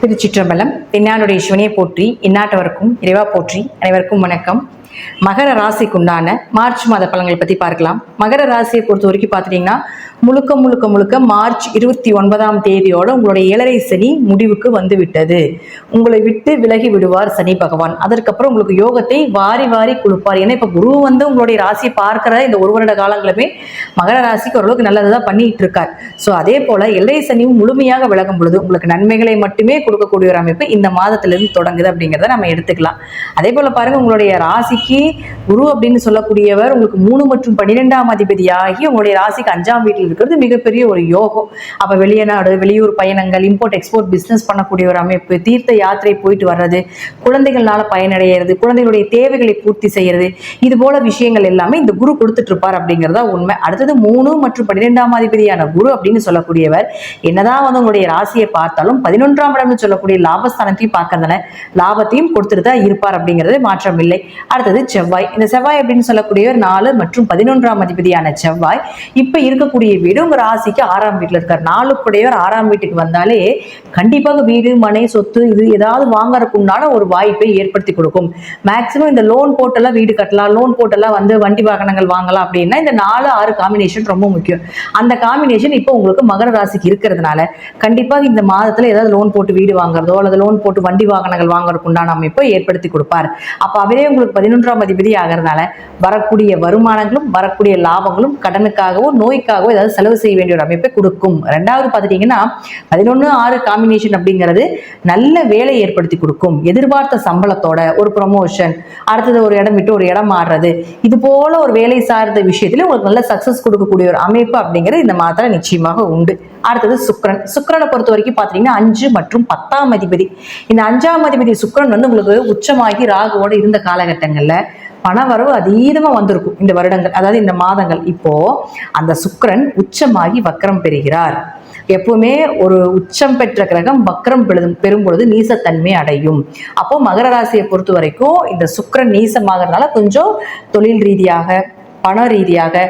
திருச்சிற்றம்பலம். தென்னாடுடைய சிவனையை போற்றி, இந்நாட்டவருக்கும் இறைவா போற்றி. அனைவருக்கும் வணக்கம். மகர ராசிக்குண்டான மார்ச் மாத பலன்களை பத்தி பார்க்கலாம். மகர ராசியை பொறுத்த வரைக்கும் பாத்தீங்கன்னா முழுக்க மார்ச் 29ஆம் தேதியோட உங்களுடைய 7.5 சனி முடிவுக்கு வந்து விட்டது. உங்களை விட்டு விலகி விடுவார் சனி பகவான். அதற்கப்புறம் உங்களுக்கு யோகத்தை வாரி வாரி கொடுப்பார். ஏன்னா இப்ப குரு வந்து உங்களுடைய ராசியை பார்க்கிற இந்த ஒரு வருட காலங்களுமே மகர ராசிக்கு ஓரளவுக்கு நல்லதுதான் பண்ணிட்டு இருக்கார். சோ அதே போல 7.5 சனியும் முழுமையாக விலகும் பொழுது உங்களுக்கு நன்மைகளை மட்டுமே கொடுக்கக்கூடிய ஒரு அமைப்பு இந்த மாதத்திலிருந்து தொடங்குது அப்படிங்கிறத நம்ம எடுத்துக்கலாம். அதே போல பாருங்க, உங்களுடைய ராசிக்கு குரு அப்படின்னு சொல்லக்கூடியவர் உங்களுக்கு 3 மற்றும் 12ஆம் அதிபதியாகி உங்களுடைய ராசிக்கு 5ஆம் வீட்டில் இருக்கிறது மிகப்பெரிய ஒரு யோகம். அப்ப வெளிநாடு வெளியூர் பயணங்கள், இம்போர்ட் எக்ஸ்போர்ட் பிசினஸ் பண்ணக்கூடிய ஒரு அமைப்பு, தீர்த்த யாத்திரை போயிட்டு வர்றது, குழந்தைகள்னால பயனடைகிறது, குழந்தைகளுடைய தேவைகளை பூர்த்தி செய்யறது, இது போல விஷயங்கள் எல்லாமே இந்த குரு கொடுத்துட்டு இருப்பார் அப்படிங்கிறதா உண்மை. அடுத்தது 3 மற்றும் 12ஆம் அதிபதியான குரு அப்படின்னு சொல்லக்கூடியவர் என்னதான் வந்து உங்களுடைய ராசியை பார்த்தாலும் 11ஆம் இடம்னு சொல்லக்கூடிய லாபஸ்தானத்தையும் பார்க்கறதுனால லாபத்தையும் கொடுத்துட்டு தான் இருப்பார் அப்படிங்கிறது மாற்றம் இல்லை. அடுத்தது செவ்வாய். இந்த செவ்வாய் அப்படின்னு சொல்லக்கூடியவர் 4 மற்றும் 11ஆம் அதிபதியான செவ்வாய் இப்ப இருக்கக்கூடிய வீடு உங்க ராசிக்கு 6ஆம் வீட்டுல இருக்கார். 4 கூடையவர் 6ஆம் வீட்டுக்கு வந்தாலே கண்டிப்பாக வீடு மனை சொத்து இது ஏதாவது வாங்கறதுக்குண்டான ஒரு வாய்ப்பை ஏற்படுத்தி கொடுக்கும். மேக்சிமம் இந்த லோன் போட்டெல்லாம் வீடு கட்டலாம், லோன் போட்டெல்லாம் வந்து வண்டி வாகனங்கள் வாங்கலாம் அப்படின்னா இந்த 4-6 காம்பினேஷன் ரொம்ப முக்கியம். அந்த காம்பினேஷன் இப்போ உங்களுக்கு மகர ராசிக்கு இருக்கிறதுனால கண்டிப்பாக இந்த மாதத்துல ஏதாவது லோன் போட்டு வீடு வாங்குறதோ அல்லது லோன் போட்டு வண்டி வாகனங்கள் வாங்குறதுக்குண்டான அமைப்பை ஏற்படுத்தி கொடுப்பார். அப்ப அவரே உங்களுக்கு 11ஆம் அதிபதி ஆகிறதுனால வரக்கூடிய வருமானங்களும் வரக்கூடிய லாபங்களும் கடனுக்காகவோ நோய்க்காகவோ ஏதாவது செலவு செய்ய வேண்டிய ஒரு அமைப்பை கொடுக்கும். ரெண்டாவது பார்த்துட்டீங்கன்னா 11-6 காம்பினேஷன் அப்படிங்கிறது நல்ல வேலை ஏற்படுத்தி கொடுக்கும். எதிர்பார்த்த சம்பளத்தோட ஒரு ப்ரமோஷன், அடுத்தது ஒரு இடம் விட்டு ஒரு இடம் மாறுறது, இது போல ஒரு வேலை சார்ந்த விஷயத்துல உங்களுக்கு நல்ல சக்சஸ் கொடுக்கக்கூடிய ஒரு அமைப்பு அப்படிங்கிறது இந்த மாதத்துல நிச்சயமாக உண்டு. அடுத்தது சுக்கிரன். சுக்கிரனை பொறுத்த வரைக்கும் பாத்தீங்கன்னா 5 மற்றும் 10ஆம் அதிபதி. இந்த 5ஆம் அதிபதி சுக்கிரன் வந்து உங்களுக்கு உச்சமாகி ராகுவோட இருந்த காலகட்டங்கள்ல பணவரவு அதீதமா வந்திருக்கும் இந்த வருடங்கள், அதாவது இந்த மாதங்கள். இப்போ அந்த சுக்கிரன் உச்சமாகி வக்ரம் பெறுகிறார். எப்பவுமே ஒரு உச்சம் பெற்ற கிரகம் வக்ரம் பெறும் பொழுது நீசத்தன்மை அடையும். அப்போ மகர ராசியை பொறுத்த வரைக்கும் இந்த சுக்கிரன் நீசமாகறதுனால கொஞ்சம் தொழில் ரீதியாக, பண ரீதியாக,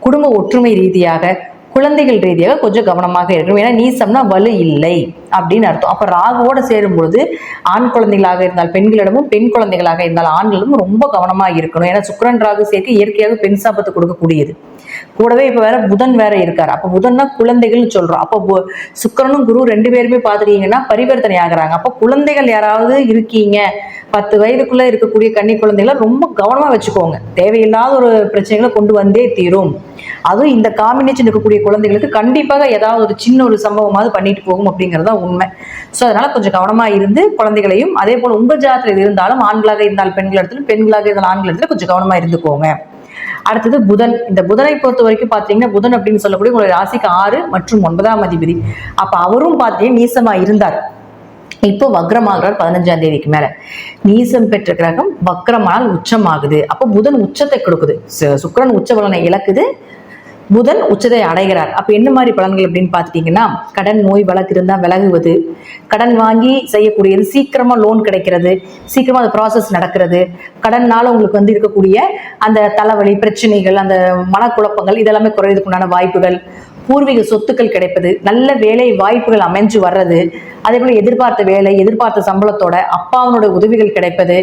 குடும்ப ஒற்றுமை ரீதியாக, குழந்தைகள் ரீதியாக கொஞ்சம் கவனமாக இருக்கணும். ஏன்னா நீசம்னா வலு இல்லை அப்படின்னு அர்த்தம். அப்ப ராகுவோட சேரும் பொழுது ஆண் குழந்தைகளாக இருந்தால் பெண்களிடமும், பெண் குழந்தைகளாக இருந்தால் ஆண்களிடமும் ரொம்ப கவனமா இருக்கணும். ஏன்னா சுக்கிரன் ராகு சேர்க்கை இயற்கையாக பெண் சாபத்தை கொடுக்கக்கூடியது. கூடவே இப்ப வேற புதன் வேற இருக்காரு. அப்ப புதன்னா குழந்தைகள்னு சொல்றோம். அப்போ சுக்கிரனும் குரு 2 பேருமே பாத்துட்டீங்கன்னா பரிவர்த்தனை ஆகுறாங்க. அப்ப குழந்தைகள் யாராவது இருக்கீங்க, 10 வயதுக்குள்ள இருக்கக்கூடிய கன்னி குழந்தைகளை ரொம்ப கவனமா வச்சுக்கோங்க. தேவையில்லாத ஒரு பிரச்சனைகளை கொண்டு வந்தே தீரும். அதுவும் இந்த காம்பினேஷன் இருக்கக்கூடிய குழந்தைகளுக்கு கண்டிப்பாக ஏதாவது ஒரு சின்ன ஒரு சம்பவமாவது பண்ணிட்டு போகும் அப்படிங்கறதா உண்மை. சோ அதனால கொஞ்சம் கவனமா இருந்து குழந்தைகளையும், அதே போல உங்க ஜாதகத்தில் இருந்தாலும் ஆண்களாக இருந்தால் பெண்கள் இடத்துல, பெண்களாக இருந்தால் ஆண்கள் இடத்துல கொஞ்சம் கவனமா இருந்துக்கோங்க. அடுத்தது புதன். இந்த புதனை பொறுத்த வரைக்கும் பாத்தீங்கன்னா புதன் அப்படின்னு சொல்லக்கூடிய உங்களுடைய ராசிக்கு 6 மற்றும் 9ஆம் அதிபதி. அப்ப அவரும் பாத்தீங்கன்னா நீசமா இருந்தார். இப்போ வக்ரமாகிறார் 15ஆம் தேதிக்கு மேல. நீசம் பெற்ற கிரகம் வக்ரமானால் உச்சமாகுது. அப்போ புதன் உச்சத்தை கொடுக்குது. சுக்கிரன் உச்ச பலனை இழக்குது, புதன் உச்சத்தை அடைகிறார். அப்ப என்ன மாதிரி பலன்கள் அப்படின்னு பாத்துட்டீங்கன்னா, கடன் நோய் வழக்கு இருந்தா விலகுவது, கடன் வாங்கி செய்யக்கூடியது, சீக்கிரமா லோன் கிடைக்கிறது, சீக்கிரமா அந்த ப்ராசஸ் நடக்கிறது, கடன்னால உங்களுக்கு வந்து இருக்கக்கூடிய அந்த தலைவலி பிரச்சனைகள், அந்த மனக்குழப்பங்கள் இதெல்லாமே குறைவதற்குண்டான வாய்ப்புகள், பூர்வீக சொத்துக்கள் கிடைப்பது, நல்ல வேலை வாய்ப்புகள் அமைஞ்சு வர்றது, அதே போல எதிர்பார்த்த வேலை, எதிர்பார்த்த சம்பளத்தோட அப்பாவனோட உதவிகள் கிடைப்பது,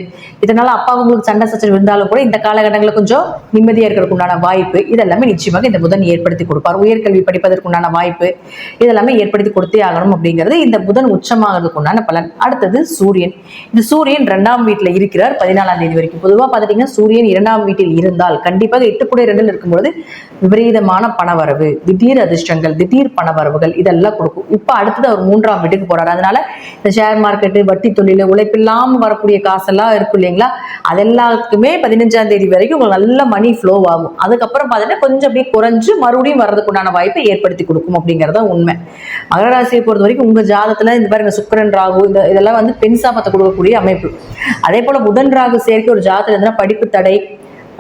இதனால அப்பா உங்களுக்கு சண்டை சச்சரவு இருந்தாலும் கூட இந்த காலகட்டங்களில் கொஞ்சம் நிம்மதியா இருக்கிறதுக்குண்டான வாய்ப்பு இதெல்லாமே நிச்சயமாக இந்த புதன் ஏற்படுத்தி கொடுப்பார். உயர்கல்வி படிப்பதற்குண்டான வாய்ப்பு இதெல்லாமே ஏற்படுத்தி கொடுத்தே ஆகணும் அப்படிங்கிறது இந்த புதன் உச்சமாகிறதுக்கு உண்டான பலன். அடுத்தது சூரியன். இந்த சூரியன் 2ஆம் வீட்டுல இருக்கிறார் 14ஆம் தேதி வரைக்கும். பொதுவா பாத்தீங்கன்னா சூரியன் 2ஆம் வீட்டில் இருந்தால் கண்டிப்பாக 8 இருக்கும்போது விபரீதமான பணவரவு, திடீர் அதிர்ஷ்டங்கள், திடீர் பணவரவுகள் இதெல்லாம் கொடுக்கும். இப்ப அடுத்தது அவர் 3ஆம் வீட்டுக்கு போறாரு. அதனால இந்த ஷேர் மார்க்கெட்டு, வட்டி தொழில், உழைப்பில்லாம வரக்கூடிய காசெல்லாம் இருக்கும் இல்லைங்களா, அதெல்லாத்துக்குமே 15ஆம் தேதி வரைக்கும் உங்களுக்கு நல்ல மணி ஃப்ளோ ஆகும். அதுக்கப்புறம் பாத்தீங்கன்னா கொஞ்சம் அப்படியே குறைஞ்சு மறுபடியும் வர்றதுக்குண்டான வாய்ப்பை ஏற்படுத்தி கொடுக்கும் அப்படிங்கறத உண்மை. மகர ராசியை பொறுத்த வரைக்கும் உங்க ஜாதகத்துல இந்த பாருங்க சுக்கிரன் ராகு இதெல்லாம் வந்து பெண் சாபத்தை கொடுக்கக்கூடிய அமைப்பு. அதே போல புதன் ராகு சேர்க்கை ஒரு ஜாதகத்துல இருந்தா படிப்பு தடை,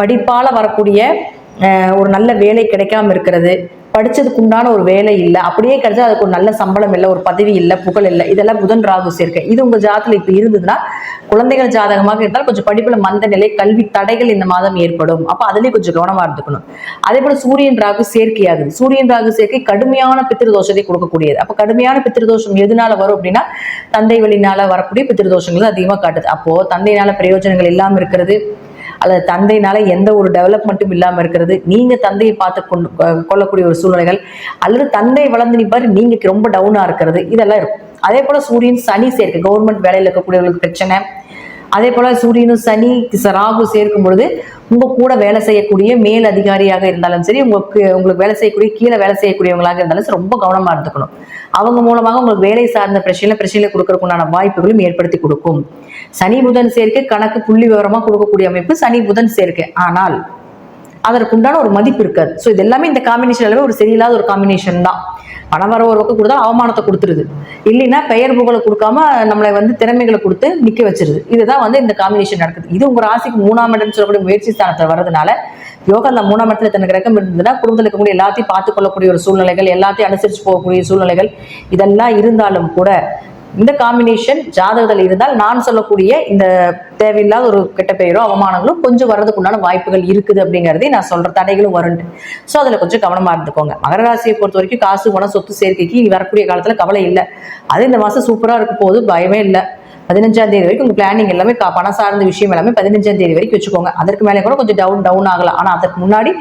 படிப்பால வரக்கூடிய ஒரு நல்ல வேலை கிடைக்காம இருக்கிறது, படிச்சதுக்கு உண்டான ஒரு வேலை இல்லை, அப்படியே கிடைச்சா அதுக்கு ஒரு நல்ல சம்பளம் இல்லை, ஒரு பதவி இல்லை, புகழ் இல்லை, இதெல்லாம் புதன் ராகு சேர்க்கை. இது உங்க ஜாதகத்துல இப்ப இருந்ததுன்னா குழந்தைகள் ஜாதகமாக இருந்தால் கொஞ்சம் படிப்புல மந்த நிலை, கல்வி தடைகள் இந்த மாதம் ஏற்படும். அப்ப அதுலயும் கொஞ்சம் கவனமா இருந்துக்கணும். அதே போல சூரியன் ராகு சேர்க்கையாகுது. சூரியன் ராகு சேர்க்கை கடுமையான பித்திருதோஷத்தை கொடுக்கக்கூடியது. அப்ப கடுமையான பித்திருதோஷம் எதனால வரும் அப்படின்னா தந்தை வழினால வரக்கூடிய பித்திருதோஷங்கள் அதிகமா காட்டுது. அப்போ தந்தையினால பிரயோஜனங்கள் இல்லாம இருக்கிறது, அல்லது தந்தையினால எந்த ஒரு டெவலப்மெண்ட்டும் இல்லாம இருக்கிறது, நீங்க தந்தையை பார்த்து கொள்ளக்கூடிய ஒரு சூழ்நிலைகள், அல்லது தந்தை வளர்ந்து நிப்பாரு நீங்க ரொம்ப டவுனா இருக்கிறது, இதெல்லாம் இருக்கும். அதே போல சூரியன் சனி சேர்க்கை கவர்மெண்ட் வேலையில் இருக்கக்கூடியவர்களுக்கு பிரச்சனை. அதே போல சூரியனும் சனி ராகு சேர்க்கும் பொழுது உங்க கூட வேலை செய்யக்கூடிய மேல் அதிகாரியாக இருந்தாலும் சரி, உங்களுக்கு வேலை செய்யக்கூடிய கீழே வேலை செய்யக்கூடியவங்களாக இருந்தாலும் சரி, ரொம்ப கவனமா இருந்துக்கணும். அவங்க மூலமாக உங்களுக்கு வேலை சார்ந்த பிரச்சனைகளை கொடுக்கறதுக்குண்டான வாய்ப்புகளும் ஏற்படுத்தி கொடுக்கும். சனி புதன் சேர்க்கை கணக்கு புள்ளி விவரமா கொடுக்கக்கூடிய அமைப்பு சனி புதன் சேர்க்கை. ஆனால் அதற்குண்டான ஒரு மதிப்பு இருக்காது. ஸோ இது எல்லாமே இந்த காம்பினேஷன் எல்லாமே ஒரு சரியில்லாத ஒரு காம்பினேஷன் தான். பணம் வர ஒரு பக்கம் கொடுத்தா அவமானத்தை கொடுத்துருது, இல்லைன்னா பெயர் புகழை கொடுக்காம நம்மளை திறமைகளை கொடுத்து நிக்க வச்சிருது. இதுதான் இந்த காம்பினேஷன் நடக்குது. இது உங்க ராசிக்கு 3ஆம் இடம்னு சொல்லக்கூடிய முயற்சி ஸ்தானத்தில் வர்றதுனால யோகா அந்த 3ஆம் இடத்துல தனக்கு கிரகம் இருந்ததுன்னா குடும்பத்தில் இருக்கக்கூடிய எல்லாத்தையும் பார்த்துக் கொள்ளக்கூடிய ஒரு சூழ்நிலைகள், எல்லாத்தையும் அனுசரிச்சு போகக்கூடிய சூழ்நிலைகள் இதெல்லாம் இருந்தாலும் கூட இந்த காம்பினேஷன் ஜாதகத்தில் இருந்தால் நான் சொல்லக்கூடிய இந்த தேவையில்லாத ஒரு கெட்ட பெயரோ அவமானங்களும் கொஞ்சம் வர்றதுக்கு உண்டான வாய்ப்புகள் இருக்குது அப்படிங்கிறதே நான் சொல்ற தடைகளும் வருண்டு. ஸோ அதில் கொஞ்சம் கவனமா இருந்துக்கோங்க. மகர ராசியை பொறுத்த வரைக்கும் காசு பணம் சொத்து சேர்க்கைக்கு இனி வரக்கூடிய காலத்துல கவலை இல்லை. அது இந்த மாசம் சூப்பரா இருக்கும் போது பயமே இல்லை. 15ஆம் தேதி வரைக்கும் உங்க பிளானிங் எல்லாமே பணம் சார்ந்த விஷயம் எல்லாமே 15ஆம் தேதி வரைக்கும் வச்சுக்கோங்க. அதற்கு மேலே கூட கொஞ்சம் டவுன் ஆகலாம். ஆனா அதற்கு முன்னாடி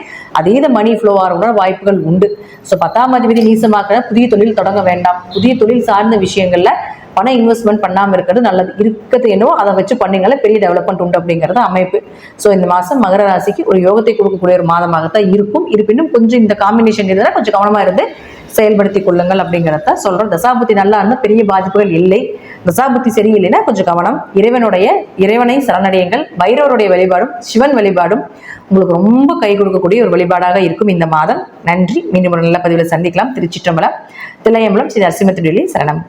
அதீத மணி ஃப்ளோ ஆகிற வாய்ப்புகள் உண்டு. ஸோ 10ஆம் அதிபதி நீசமாக்குற புதிய தொழில் தொடங்க வேண்டாம். புதிய தொழில் சார்ந்த விஷயங்கள்ல பணம் இன்வெஸ்ட்மெண்ட் பண்ணாமல் இருக்கிறது நல்லது. இருக்கிறது என்னவோ அதை வச்சு பண்ணீங்களா பெரிய டெவலப்மெண்ட் உண்டு அப்படிங்கிறது அமைப்பு. ஸோ இந்த மாதம் மகர ராசிக்கு ஒரு யோகத்தை கொடுக்கக்கூடிய ஒரு மாதமாகத்தான் இருக்கும். இருப்பினும் கொஞ்சம் இந்த காம்பினேஷன் இருந்தால் கொஞ்சம் கவனமா இருந்து செயல்படுத்திக் கொள்ளுங்கள் அப்படிங்கிறத சொல்றோம். தசாபுத்தி நல்லா இருந்தால் பெரிய பாதிப்புகள் இல்லை. தசாபுத்தி சரியில்லைன்னா கொஞ்சம் கவனம். இறைவனை சரணடையுங்கள். பைரவருடைய வழிபாடும் சிவன் வழிபாடும் உங்களுக்கு ரொம்ப கை கொடுக்கக்கூடிய ஒரு வழிபாடாக இருக்கும் இந்த மாதம். நன்றி. மீண்டும் ஒரு நல்ல பதிவில் சந்திக்கலாம். திருச்சிற்றம்பலம், தில்லையம்பலம், ஸ்ரீ நரசிம்ம திருவடி சரணம்.